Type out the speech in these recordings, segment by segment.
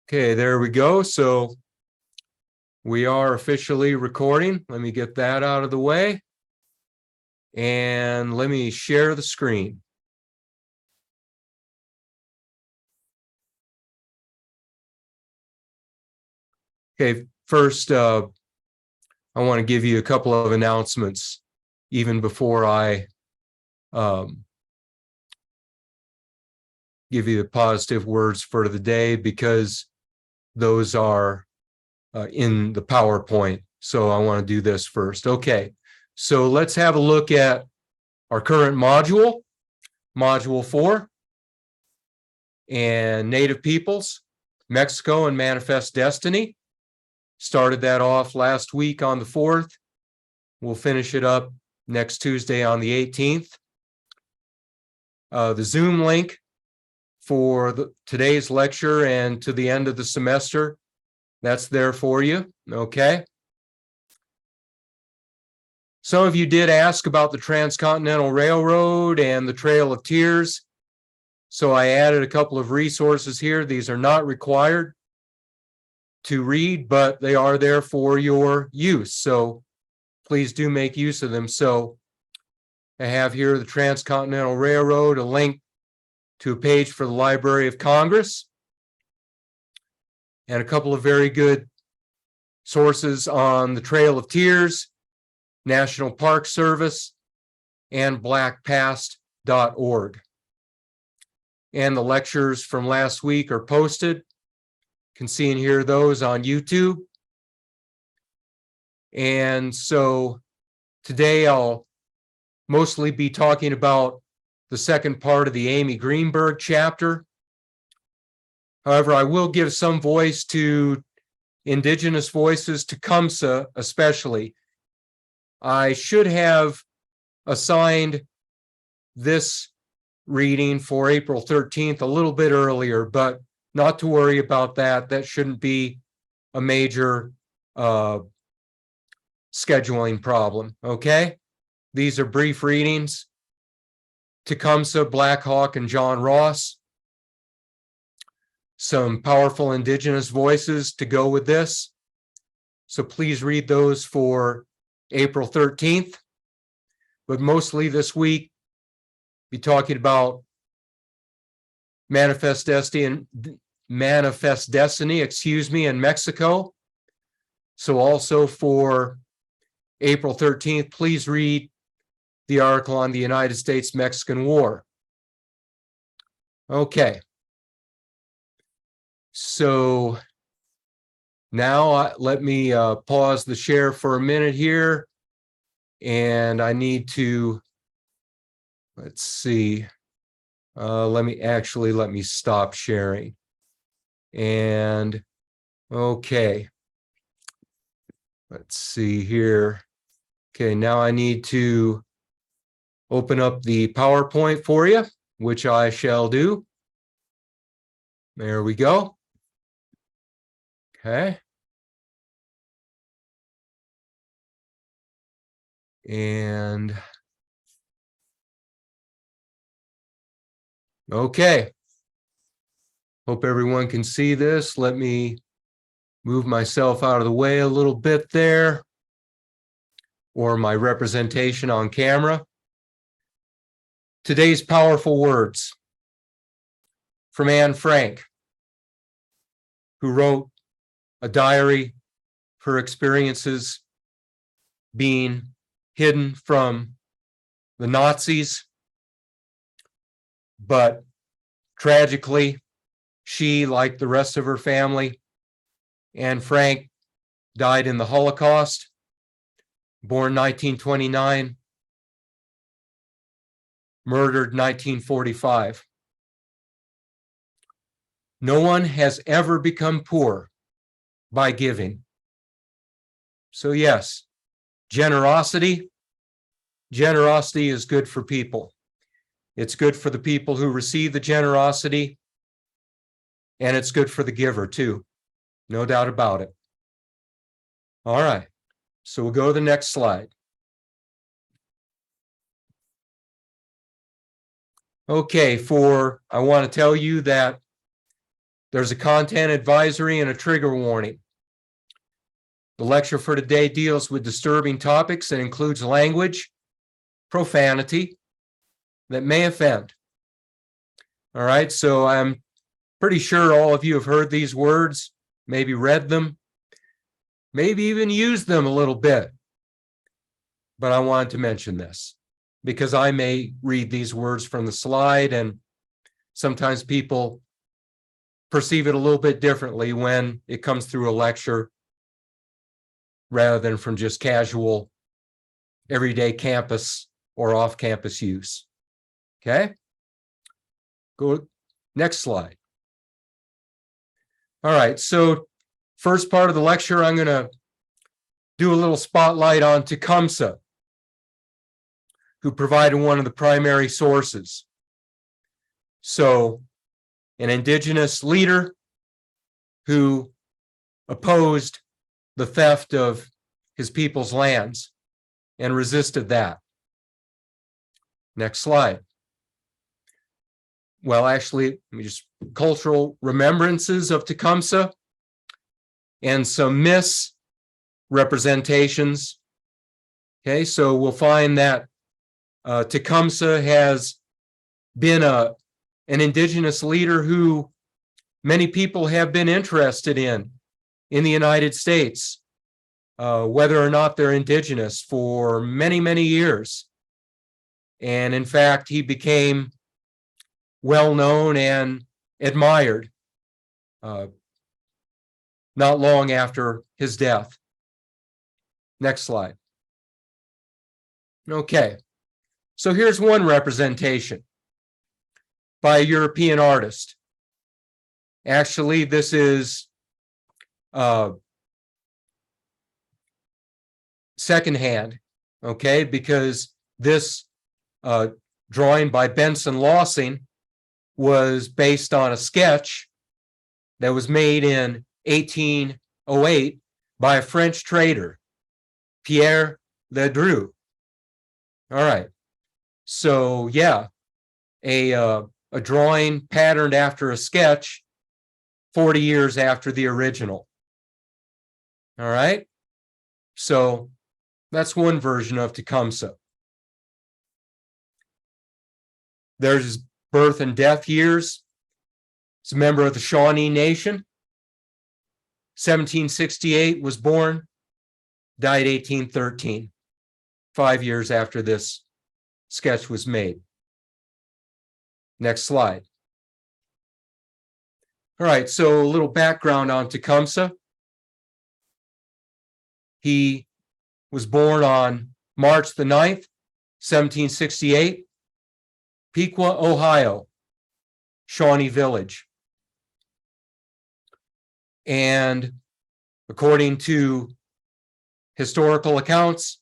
Okay, there we go. So we are officially recording. Let me get that out of the way. And let me share the screen. Okay, first, I want to give you a couple of announcements even before I give you the positive words for the day, because those are in the PowerPoint. So I want to do this first. Okay, so let's have a look at our current module, Module 4, and Native Peoples, Mexico and Manifest Destiny. Started that off last week on the 4th. We'll finish it up next Tuesday on the 18th. The Zoom link for today's lecture and to the end of the semester, that's there for you, okay? Some of you did ask about the Transcontinental Railroad and the Trail of Tears. So I added a couple of resources here. These are not required to read, but they are there for your use. So please do make use of them. So I have here the Transcontinental Railroad, a link to a page for the Library of Congress, and a couple of very good sources on the Trail of Tears, National Park Service, and blackpast.org. And the lectures from last week are posted. You can see and hear those on YouTube. And so today I'll mostly be talking about the second part of the Amy Greenberg chapter. However, I will give some voice to Indigenous voices, Tecumseh especially. I should have assigned this reading for April 13th a little bit earlier, but not to worry about that. That shouldn't be a major scheduling problem, okay? These are brief readings. Tecumseh, Black Hawk, and John Ross. Some powerful Indigenous voices to go with this. So please read those for April 13th. But mostly this week, be talking about Manifest Destiny, in Mexico. So also for April 13th, please read the article on the United States-Mexican War. Okay. So now let me pause the share for a minute here. And I need to, let's see, let me stop sharing. And okay, let's see here. Okay, now I need to open up the PowerPoint for you, which I shall do. There we go. Okay. And okay. Hope everyone can see this. Let me move myself out of the way a little bit there, or my representation on camera. Today's powerful words from Anne Frank, who wrote a diary of her experiences being hidden from the Nazis. But tragically, she, like the rest of her family, Anne Frank, died in the Holocaust, born 1929, murdered 1945. No one has ever become poor by giving. So yes, generosity is good for people. It's good for the people who receive the generosity, and it's good for the giver too. No doubt about it. All right, so we'll go to the next slide. Okay, I want to tell you that There's a content advisory and a trigger warning. The lecture for today deals with disturbing topics and includes language, profanity that may offend. All right, so I'm pretty sure all of you have heard these words, maybe read them, maybe even used them a little bit. But I wanted to mention this because I may read these words from the slide, and sometimes people perceive it a little bit differently when it comes through a lecture rather than from just casual, everyday campus or off-campus use. Okay? Go next slide. All right, so first part of the lecture, I'm going to do a little spotlight on Tecumseh, who provided one of the primary sources. So, an indigenous leader who opposed the theft of his people's lands and resisted that. Next slide. Well, actually, let me just cultural remembrances of Tecumseh and some misrepresentations. Okay, so we'll find that Tecumseh has been an indigenous leader who many people have been interested in the United States, whether or not they're indigenous, for many, many years. And in fact, he became well known and admired not long after his death. Next slide. Okay, so here's one representation by a European artist. Actually, this is secondhand, okay, because this drawing by Benson Lossing was based on a sketch that was made in 1808 by a French trader, Pierre Ledru. All right, so yeah, a drawing patterned after a sketch 40 years after the original. All right, so that's one version of Tecumseh. There's his birth and death years. He's a member of the Shawnee Nation. 1768 was born, died 1813, 5 years after this sketch was made. Next slide. All right, so a little background on Tecumseh. He was born on March the 9th, 1768, Pequot, Ohio, Shawnee Village. And according to historical accounts,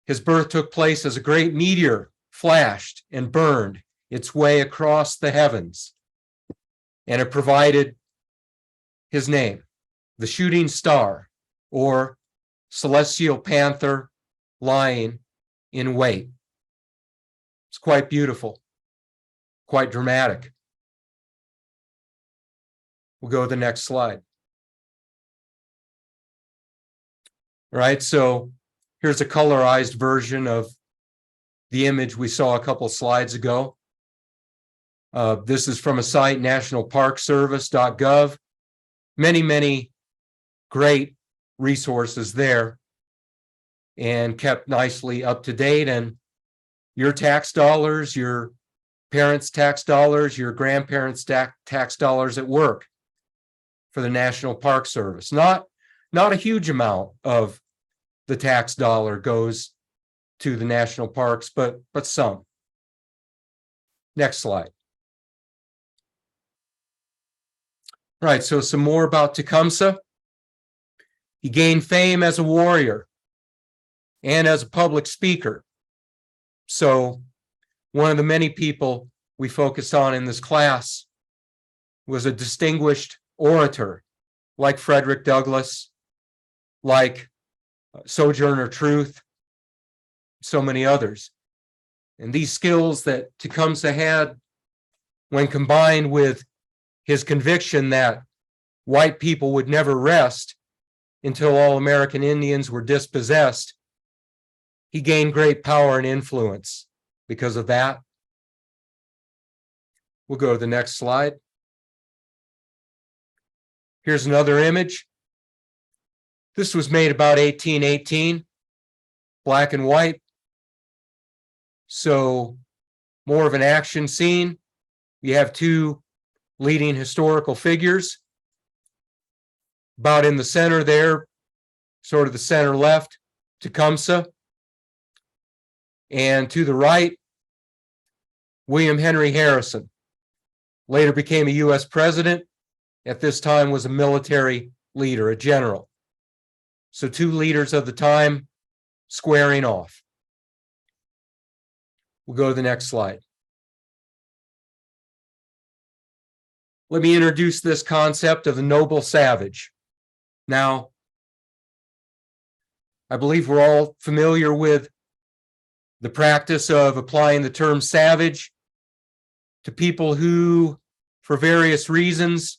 his birth took place as a great meteor flashed and burned its way across the heavens. And it provided his name, the shooting star, or celestial panther lying in wait. It's quite beautiful, quite dramatic. We'll go to the next slide. All right, so here's a colorized version of the image we saw a couple slides ago. This is from a site, nationalparkservice.gov. Many, many great resources there and kept nicely up to date. And your tax dollars, your parents' tax dollars, your grandparents' tax dollars at work for the National Park Service. Not a huge amount of the tax dollar goes to the national parks, but some. Next slide. All right, so some more about Tecumseh. He gained fame as a warrior and as a public speaker. So one of the many people we focused on in this class was a distinguished orator like Frederick Douglass, like Sojourner Truth, so many others. And these skills that Tecumseh had, when combined with his conviction that white people would never rest until all American Indians were dispossessed, he gained great power and influence because of that. We'll go to the next slide. Here's another image. This was made about 1818, black and white. So more of an action scene. You have two leading historical figures. About in the center there, sort of the center left, Tecumseh. And to the right, William Henry Harrison. Later became a U.S. president. At this time was a military leader, a general. So two leaders of the time squaring off. We'll go to the next slide. Let me introduce this concept of the noble savage. Now, I believe we're all familiar with the practice of applying the term savage to people who, for various reasons,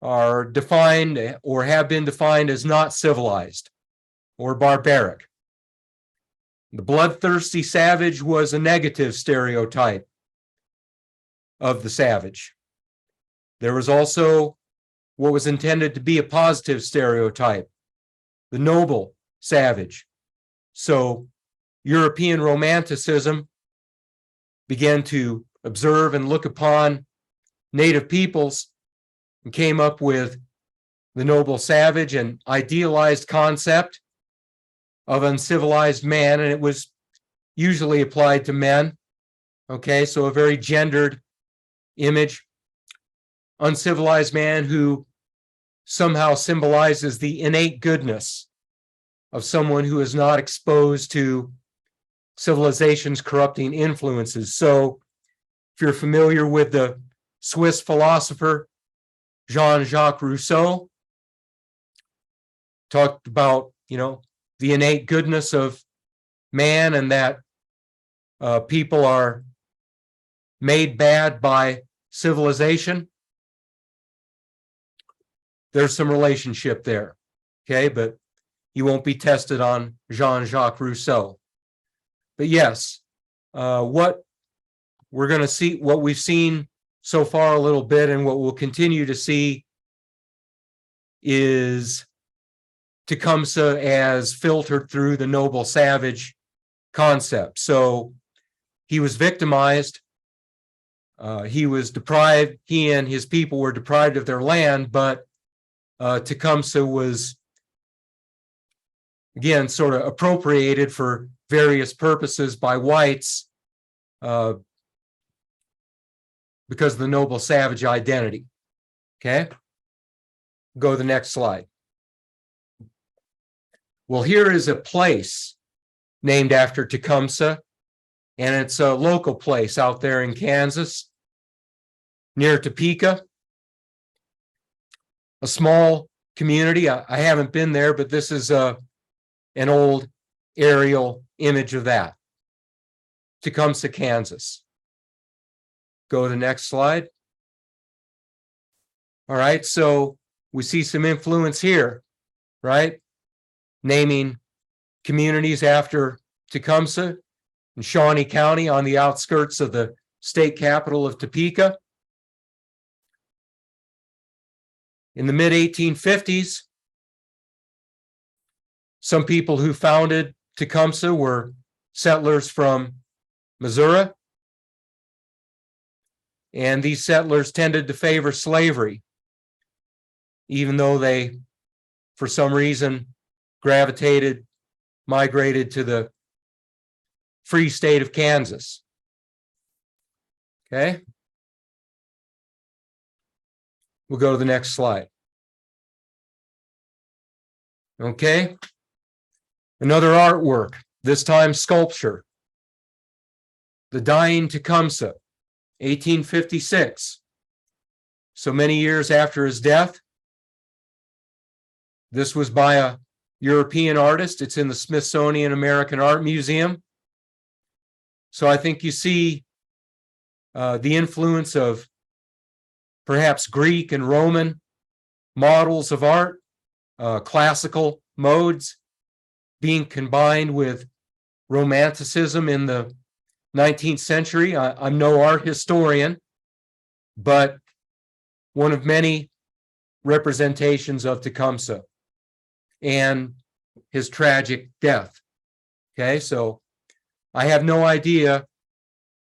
are defined or have been defined as not civilized or barbaric. The bloodthirsty savage was a negative stereotype of the savage. There was also what was intended to be a positive stereotype, the noble savage. So European Romanticism began to observe and look upon native peoples and came up with the noble savage, an idealized concept of uncivilized man, and it was usually applied to men. Okay, so a very gendered image. Uncivilized man who somehow symbolizes the innate goodness of someone who is not exposed to civilization's corrupting influences. So if you're familiar with the Swiss philosopher Jean-Jacques Rousseau, talked about, the innate goodness of man and that people are made bad by civilization. There's some relationship there, okay? But you won't be tested on Jean-Jacques Rousseau. But yes, what we're going to see, what we've seen so far a little bit and what we'll continue to see is Tecumseh as filtered through the noble savage concept. So he was victimized. He was deprived, he and his people were deprived of their land, but Tecumseh was, again, sort of appropriated for various purposes by whites because of the noble savage identity. Okay? Go to the next slide. Well, here is a place named after Tecumseh, and it's a local place out there in Kansas, near Topeka. A small community. I haven't been there, but this is an old aerial image of that. Tecumseh, Kansas. Go to the next slide. All right, so we see some influence here, right? Naming communities after Tecumseh in Shawnee County on the outskirts of the state capital of Topeka. In the mid-1850s, some people who founded Tecumseh were settlers from Missouri, and these settlers tended to favor slavery, even though they, for some reason, migrated to the free state of Kansas. Okay? We'll go to the next slide. Okay? Another artwork, this time sculpture. The Dying Tecumseh, 1856. So many years after his death. This was by a European artist. It's in the Smithsonian American Art Museum. So I think you see the influence of perhaps Greek and Roman models of art, classical modes being combined with Romanticism in the 19th century. I'm no art historian, but one of many representations of Tecumseh and his tragic death. Okay, so I have no idea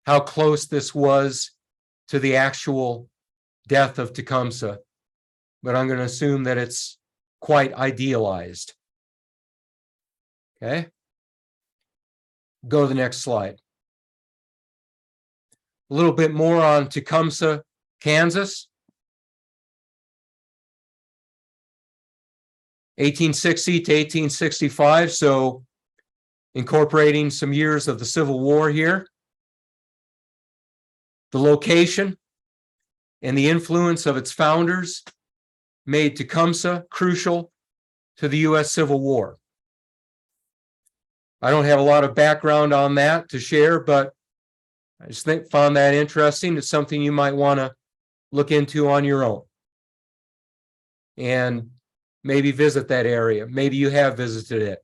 how close this was to the actual death of Tecumseh, but I'm going to assume that it's quite idealized. Okay, go to the next slide. A little bit more on Tecumseh, Kansas. 1860 to 1865, so incorporating some years of the Civil War here. The location and the influence of its founders made Tecumseh crucial to the U.S. Civil War. I don't have a lot of background on that to share, but I just found that interesting. It's something you might want to look into on your own and maybe visit that area. Maybe you have visited it.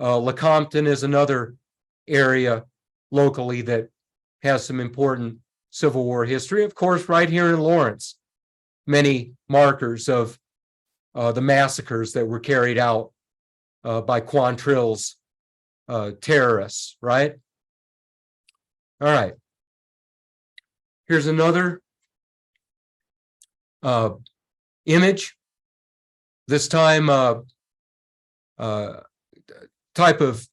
Lecompton is another area locally that has some important Civil War history. Of course, right here in Lawrence, many markers of the massacres that were carried out by Quantrill's terrorists, right? All right. Here's another image. This time, type of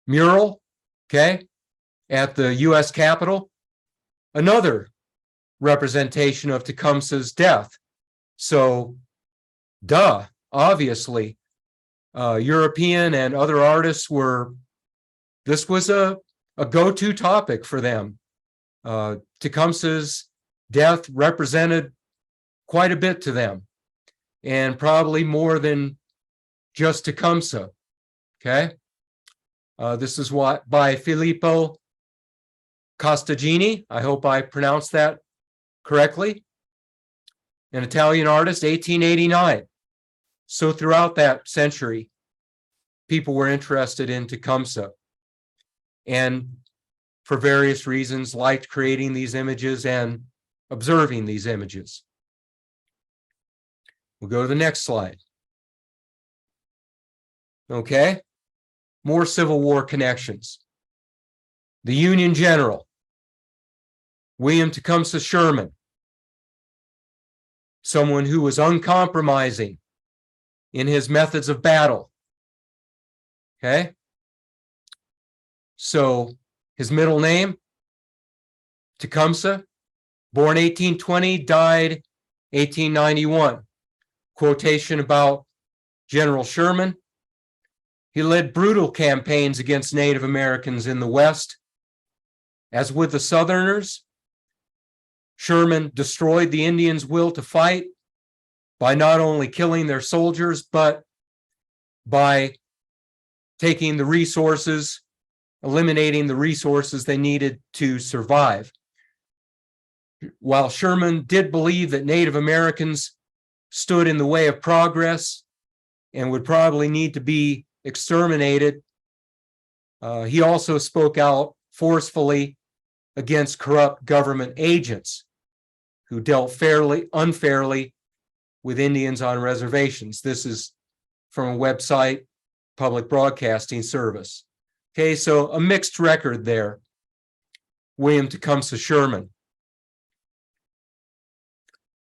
mural, okay, at the U.S. Capitol. Another representation of Tecumseh's death. So, obviously, European and other artists this was a go-to topic for them. Tecumseh's death represented quite a bit to them, and probably more than just Tecumseh. Okay, this is what by Filippo Costagini. I hope I pronounced that correctly. An Italian artist, 1889. So throughout that century, people were interested in Tecumseh, and for various reasons liked creating these images and observing these images. We'll go to the next slide. Okay, more Civil War connections. The Union General, William Tecumseh Sherman, someone who was uncompromising in his methods of battle. Okay, so his middle name, Tecumseh, born 1820, died 1891. Quotation about General Sherman: he led brutal campaigns against Native Americans in the West. As with the Southerners, Sherman destroyed the Indians' will to fight by not only killing their soldiers, but by taking the resources, eliminating the resources they needed to survive. While Sherman did believe that Native Americans stood in the way of progress and would probably need to be exterminated, he also spoke out forcefully against corrupt government agents who dealt unfairly with Indians on reservations. This is from a website, Public Broadcasting Service. Okay, so a mixed record there. William Tecumseh Sherman.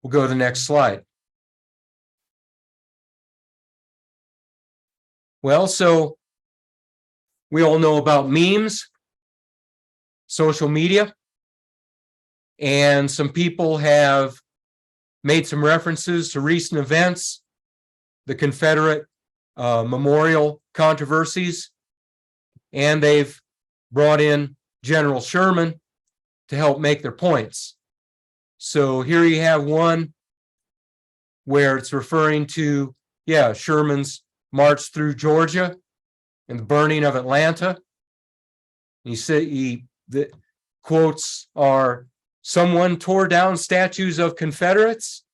We'll go to the next slide. Well, so we all know about memes, social media, and some people have made some references to recent events, the Confederate memorial controversies, and they've brought in General Sherman to help make their points. So here you have one where it's referring to, Sherman's march through Georgia and the burning of Atlanta. The quotes are, Someone tore down statues of Confederates.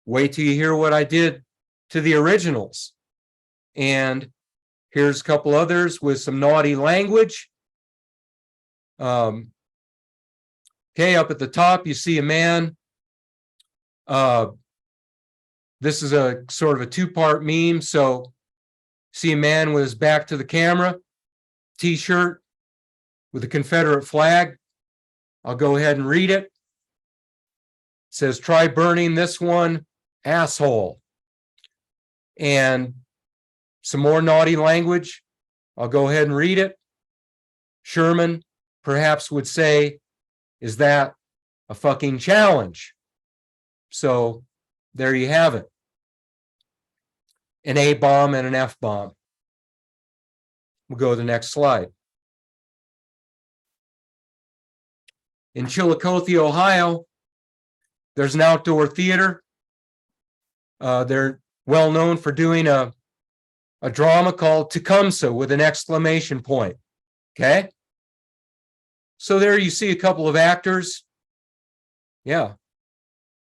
Wait till you hear what I did to the originals. And here's a couple others with some naughty language. Okay, up at the top, you see a man. This is a sort of a two-part meme. So see a man with his back to the camera, t-shirt with a Confederate flag. I'll go ahead and read it. It says, "Try burning this one, asshole." And some more naughty language. I'll go ahead and read it. Sherman perhaps would say, "Is that a fucking challenge?" So there you have it. An A bomb and an F bomb. We'll go to the next slide. In Chillicothe, Ohio, there's an outdoor theater. They're well known for doing a drama called Tecumseh with an exclamation point. Okay? So there you see a couple of actors. Yeah.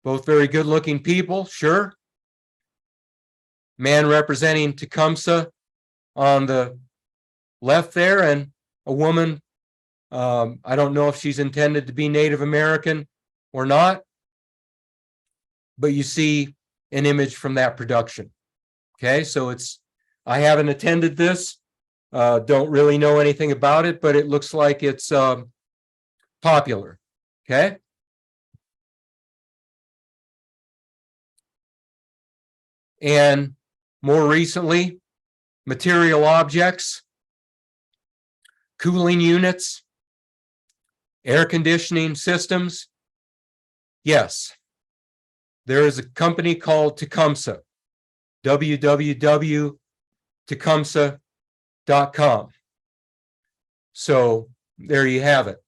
Both very good looking people, sure. Man representing Tecumseh on the left there, and a woman, I don't know if she's intended to be Native American or not, but you see an image from that production. Okay, so I haven't attended this, don't really know anything about it, but it looks like it's popular. Okay. And more recently, material objects, cooling units, air conditioning systems. Yes, there is a company called Tecumseh, www.tecumseh.com. So there you have it.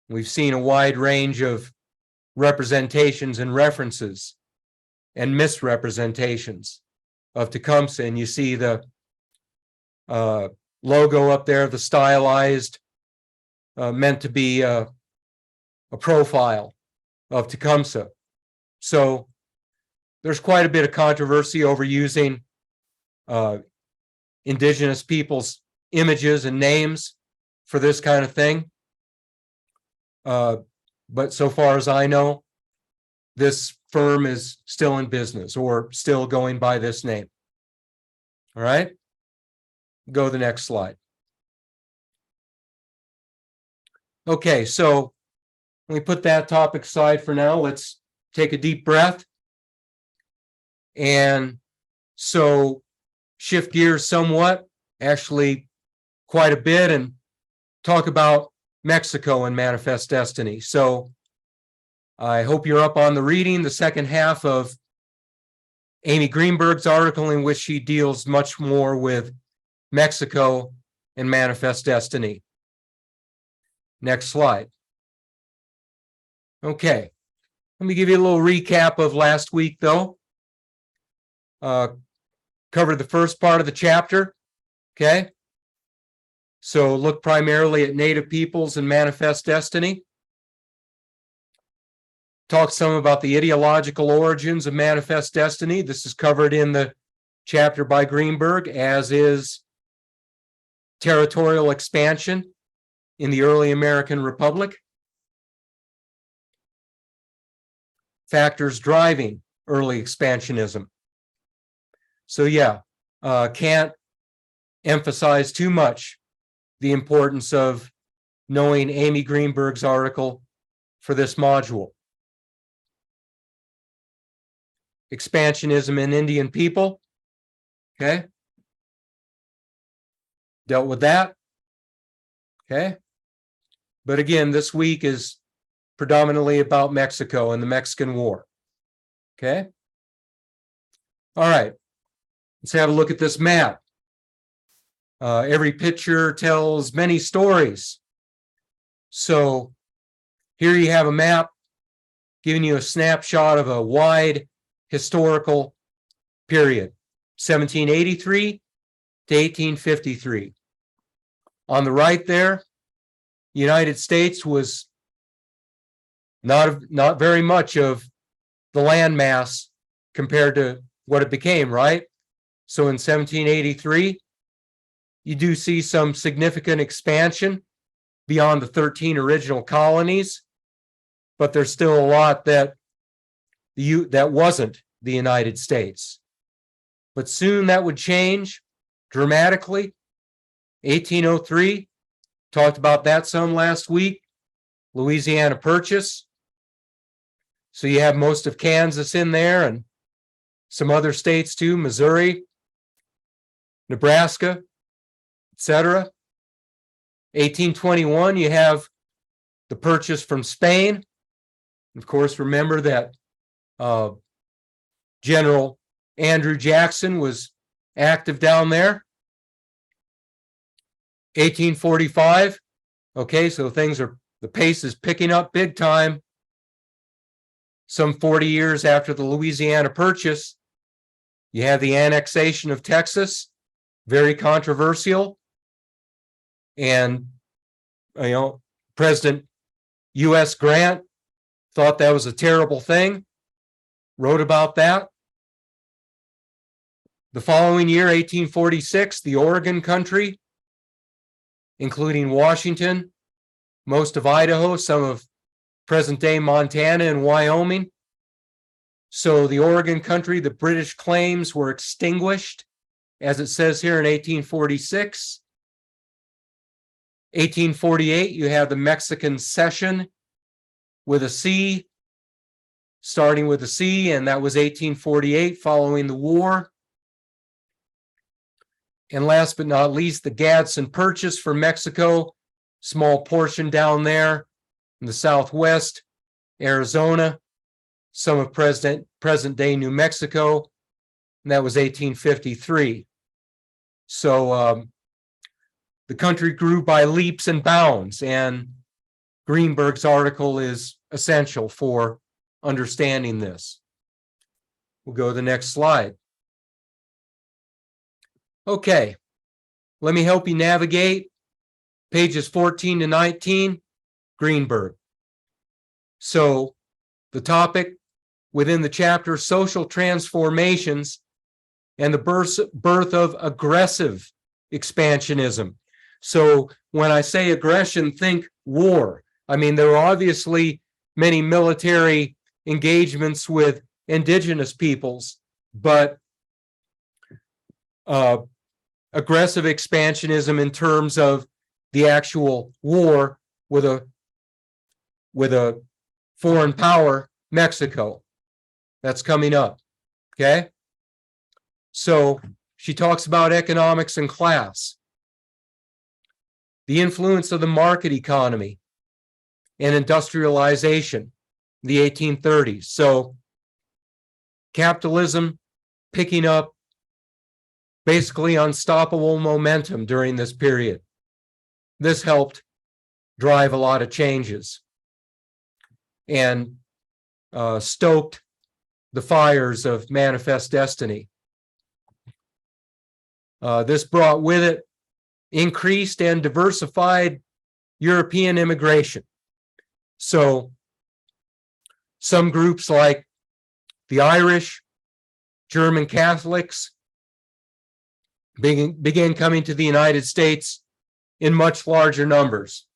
We've seen a wide range of representations and references and misrepresentations of Tecumseh, and you see the logo up there, the stylized, meant to be a profile of Tecumseh. So there's quite a bit of controversy over using indigenous people's images and names for this kind of thing. But so far as I know, this firm is still in business or still going by this name. All right, go to the next slide. Okay, so let me put that topic aside for now. Let's take a deep breath. And so shift gears somewhat, actually quite a bit, and talk about Mexico and Manifest Destiny. So I hope you're up on the reading, the second half of Amy Greenberg's article, in which she deals much more with Mexico and Manifest Destiny. Next slide. Okay, let me give you a little recap of last week, though. Covered the first part of the chapter, okay? So look primarily at Native peoples and Manifest Destiny. Talk some about the ideological origins of Manifest Destiny. This is covered in the chapter by Greenberg, as is territorial expansion in the early American Republic. Factors driving early expansionism. So yeah, can't emphasize too much the importance of knowing Amy Greenberg's article for this module. Expansionism in Indian people. Okay. Dealt with that. Okay. But again, this week is predominantly about Mexico and the Mexican War. Okay. All right. Let's have a look at this map. Every picture tells many stories. So here you have a map giving you a snapshot of a wide historical period, 1783 to 1853. On the right there, the United States was not very much of the land mass compared to what it became, right? So in 1783, you do see some significant expansion beyond the 13 original colonies, but there's still a lot that wasn't the United States. But soon that would change dramatically. 1803, talked about that some last week. Louisiana Purchase. So you have most of Kansas in there and some other states too, Missouri, Nebraska, etc. 1821, you have the purchase from Spain. Of course, remember that General Andrew Jackson was active down there. 1845, okay, so the pace is picking up big time. Some 40 years after the Louisiana Purchase, you have the annexation of Texas, very controversial. And, President U.S. Grant thought that was a terrible thing, wrote about that. The following year, 1846, the Oregon Country, including Washington, most of Idaho, some of present-day Montana and Wyoming. So the Oregon Country, the British claims were extinguished, as it says here in 1846. 1848, you have the Mexican Cession with a C, starting with a C, and that was 1848, following the war. And last but not least, the Gadsden Purchase for Mexico, small portion down there in the southwest, Arizona, some of present-day New Mexico, and that was 1853. So the country grew by leaps and bounds, and Greenberg's article is essential for understanding this. We'll go to the next slide. Okay, let me help you navigate pages 14 to 19, Greenberg. So the topic within the chapter, social transformations and the birth of aggressive expansionism. So when I say aggression, think war. I mean, there are obviously many military engagements with indigenous peoples, but aggressive expansionism in terms of the actual war with a foreign power, Mexico. That's coming up. Okay. So she talks about economics and class, the influence of the market economy and industrialization, the 1830s. So capitalism picking up basically unstoppable momentum during this period. This helped drive a lot of changes and stoked the fires of manifest destiny. This brought with it increased and diversified European immigration. So some groups like the Irish, German Catholics began coming to the United States in much larger numbers.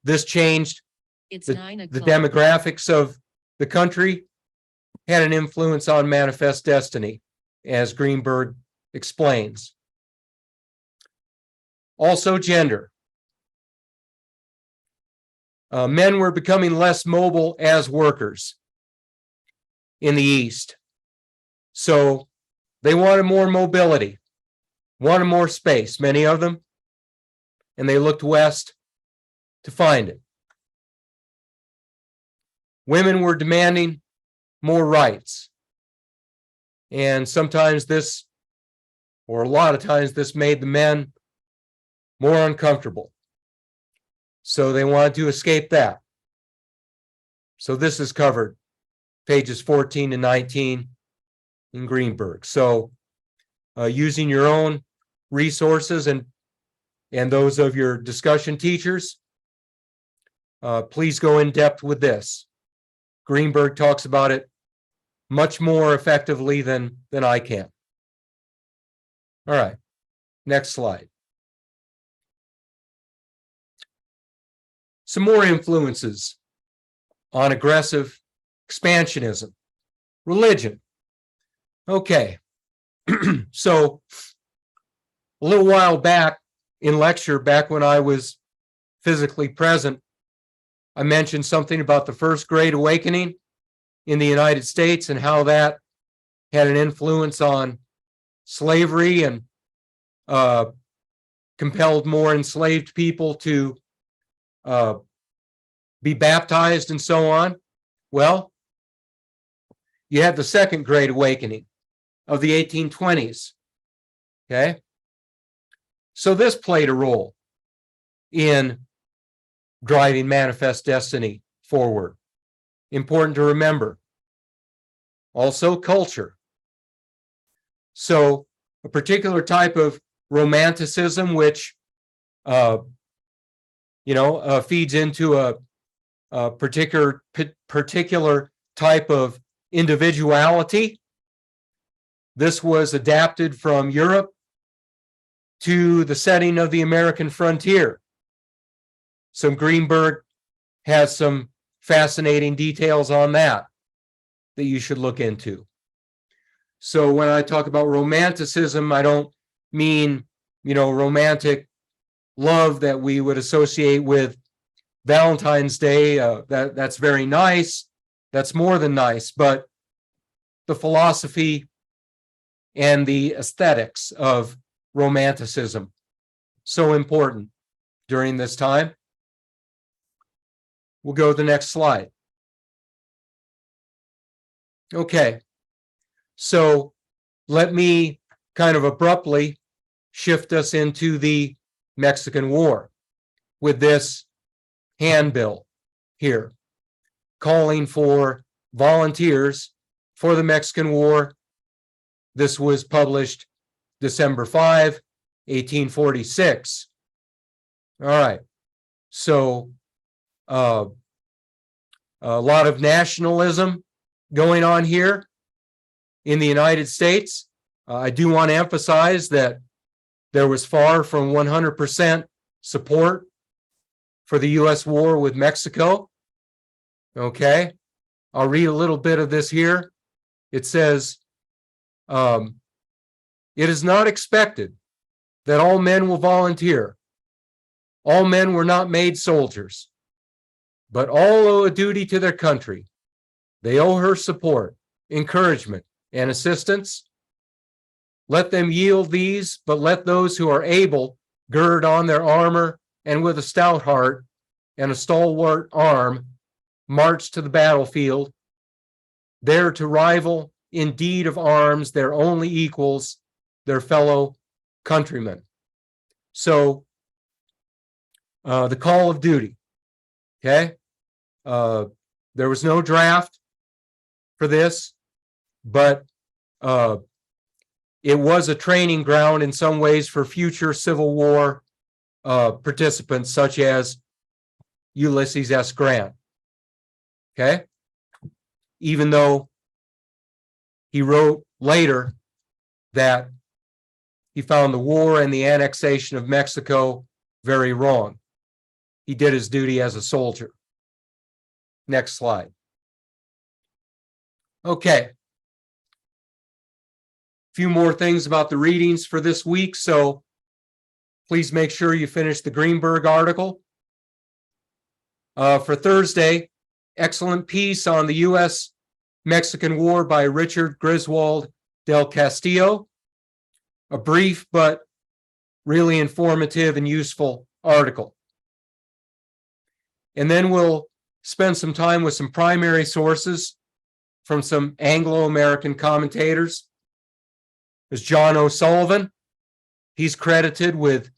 This changed the demographics of the country, had an influence on manifest destiny, as Greenberg explains. Also, gender. Men were becoming less mobile as workers in the East. So they wanted more mobility, wanted more space, many of them, and they looked west to find it. Women were demanding more rights. And sometimes this, or a lot of times, this made the men more uncomfortable. So they wanted to escape that. So this is covered, pages 14 to 19 in Greenberg. So using your own resources and those of your discussion teachers, please go in depth with this. Greenberg talks about it much more effectively than I can. All right, next slide. Some more influences on aggressive expansionism. Religion. Okay, so a little while back in lecture, back when I was physically present, I mentioned something about the First Great Awakening in the United States and how that had an influence on slavery and compelled more enslaved people to be baptized and so on. Well, you had the Second Great Awakening of the 1820s. Okay, so this played a role in driving Manifest Destiny forward. Important to remember. Also, culture. So, a particular type of romanticism, which feeds into a particular type of individuality. This was adapted from Europe to the setting of the American frontier. So Greenberg has some fascinating details on that you should look into. So when I talk about romanticism, I don't mean, romantic love that we would associate with Valentine's Day. That's very nice. That's more than nice, but the philosophy and the aesthetics of romanticism, so important during this time. We'll go to the next slide. Okay, so let me kind of abruptly shift us into the Mexican War with this handbill here, calling for volunteers for the Mexican War. This was published December 5, 1846. All right, so a lot of nationalism going on here in the United States. I do want to emphasize that there was far from 100% support for the U.S. war with Mexico. Okay, I'll read a little bit of this here. It says, it is not expected that all men will volunteer. All men were not made soldiers, but all owe a duty to their country. They owe her support, encouragement, and assistance. Let them yield these, but let those who are able gird on their armor and with a stout heart and a stalwart arm march to the battlefield, there to rival in deed of arms their only equals, their fellow countrymen. So, the call of duty, okay? There was no draft for this, but it was a training ground in some ways for future Civil War participants, such as Ulysses S. Grant. Okay? Even though he wrote later that he found the war and the annexation of Mexico very wrong. He did his duty as a soldier. Next slide. Okay. A few more things about the readings for this week. So please make sure you finish the Greenberg article. For Thursday, excellent piece on the U.S.-Mexican War by Richard Griswold del Castillo. A brief but really informative and useful article. And then we'll spend some time with some primary sources from some Anglo-American commentators. There's John O'Sullivan. He's credited with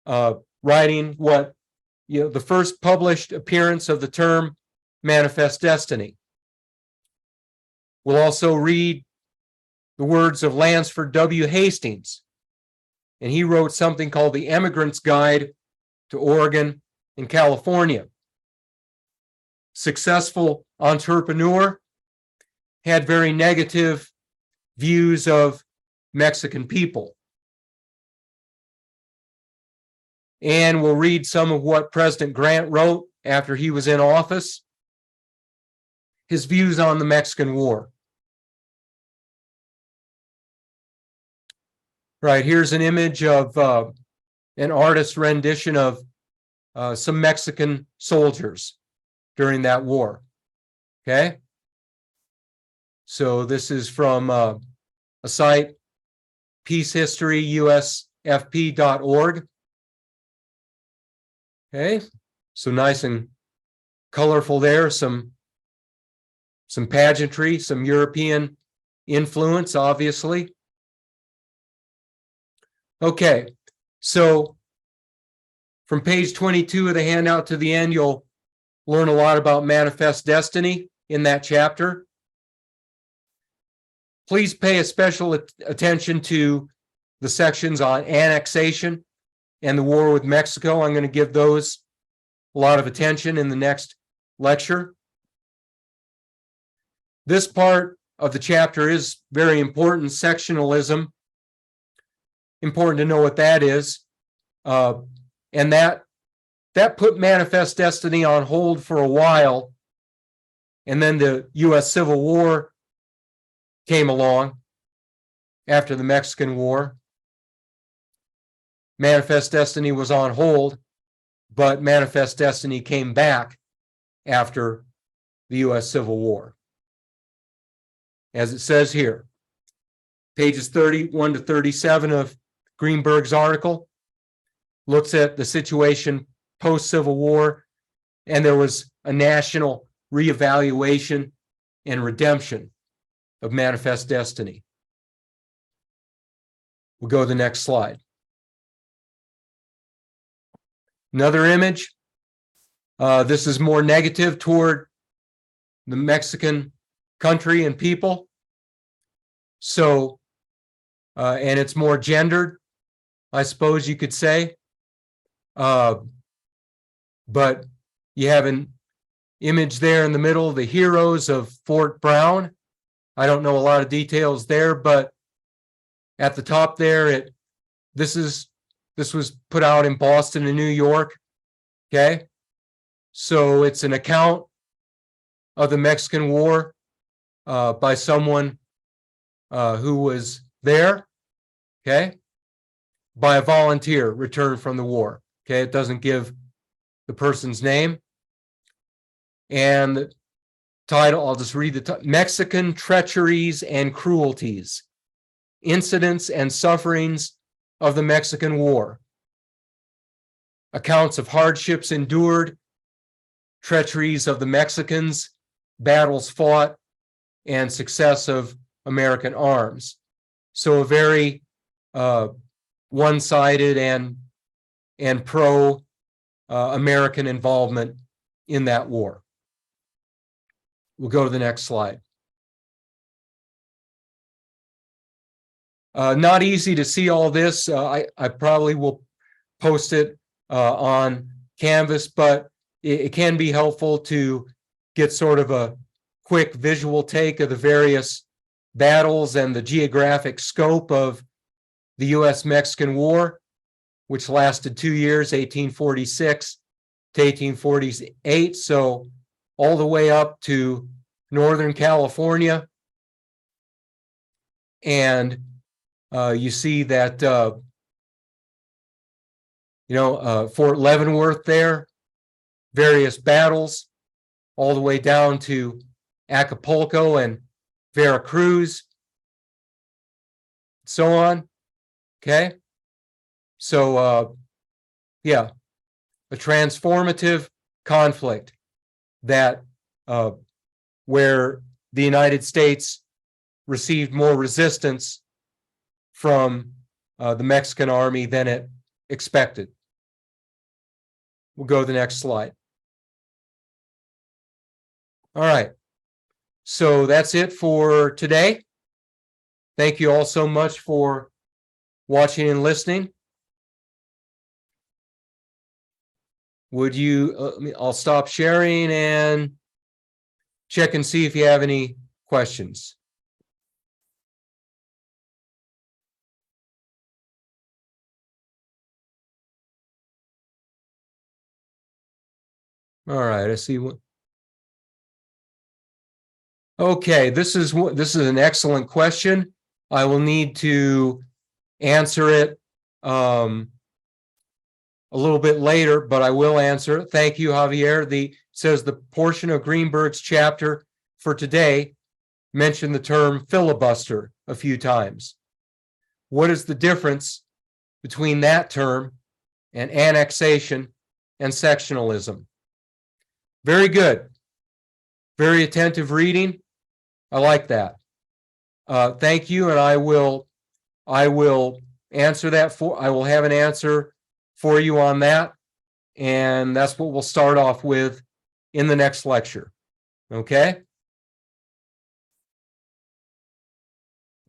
writing the first published appearance of the term Manifest Destiny. We'll also read the words of Lansford W. Hastings, and he wrote something called The Emigrant's Guide to Oregon and California. successful entrepreneur, had very negative views of Mexican people. And we'll read some of what President Grant wrote after he was in office, his views on the Mexican War. Right, here's an image of an artist's rendition of some Mexican soldiers during that war. Okay? So this is from a site, peacehistoryusfp.org. Okay, so nice and colorful there, some pageantry, some European influence, obviously. Okay, so from page 22 of the handout to the end, you'll learn a lot about manifest destiny in that chapter. Please pay a special attention to the sections on annexation and the war with Mexico. I'm going to give those a lot of attention in the next lecture. This part of the chapter is very important, sectionalism. Important to know what that is. And that put manifest destiny on hold for a while. And then the U.S. Civil War came along after the Mexican War. Manifest destiny was on hold, but manifest destiny came back after the U.S. Civil War. As it says here, pages 31 to 37 of Greenberg's article looks at the situation post-Civil War, and there was a national reevaluation and redemption of manifest destiny. We'll go to the next slide. Another image. This is more negative toward the Mexican country and people. So, and it's more gendered, I suppose you could say. But you have an image there in the middle, the heroes of Fort Brown. I don't know a lot of details there, but at the top there, this was put out in Boston and New York. Okay, so it's an account of the Mexican War by someone who was there. Okay, by a volunteer returned from the war. Okay, it doesn't give the person's name. And the title, I'll just read the title: Mexican Treacheries and Cruelties, Incidents and Sufferings of the Mexican War. Accounts of hardships endured, treacheries of the Mexicans, battles fought, and success of American arms. So a very one-sided and pro-American involvement in that war. We'll go to the next slide. Not easy to see all this. I probably will post it on Canvas, but it can be helpful to get sort of a quick visual take of the various battles and the geographic scope of the U.S.-Mexican War, which lasted 2 years, 1846 to 1848. So all the way up to Northern California. And you see that, Fort Leavenworth there, various battles, all the way down to Acapulco and Veracruz, so on. Okay. So, yeah, a transformative conflict that where the United States received more resistance from the Mexican army than it expected. We'll go to the next slide. All right. So that's it for today. Thank you all so much for watching and listening. Would you, I'll stop sharing and check and see if you have any questions. All right, I see what. Okay, this is an excellent question. I will need to answer it a little bit later, but I will answer it. Thank you, Javier. Says the portion of Greenberg's chapter for today mentioned the term filibuster a few times. What is the difference between that term and annexation and sectionalism? Very good. Very attentive reading. I like that. Thank you, and I will answer that I will have an answer for you on that, and that's what we'll start off with in the next lecture. Okay?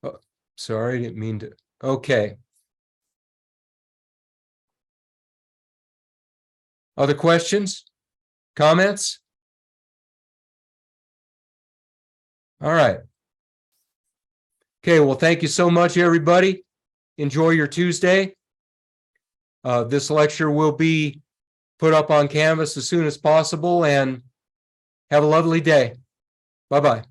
Oh, sorry, I didn't mean to. Okay. Other questions? Comments? All right. Okay, well, thank you so much, everybody. Enjoy your Tuesday. This lecture will be put up on Canvas as soon as possible, and have a lovely day. Bye-bye.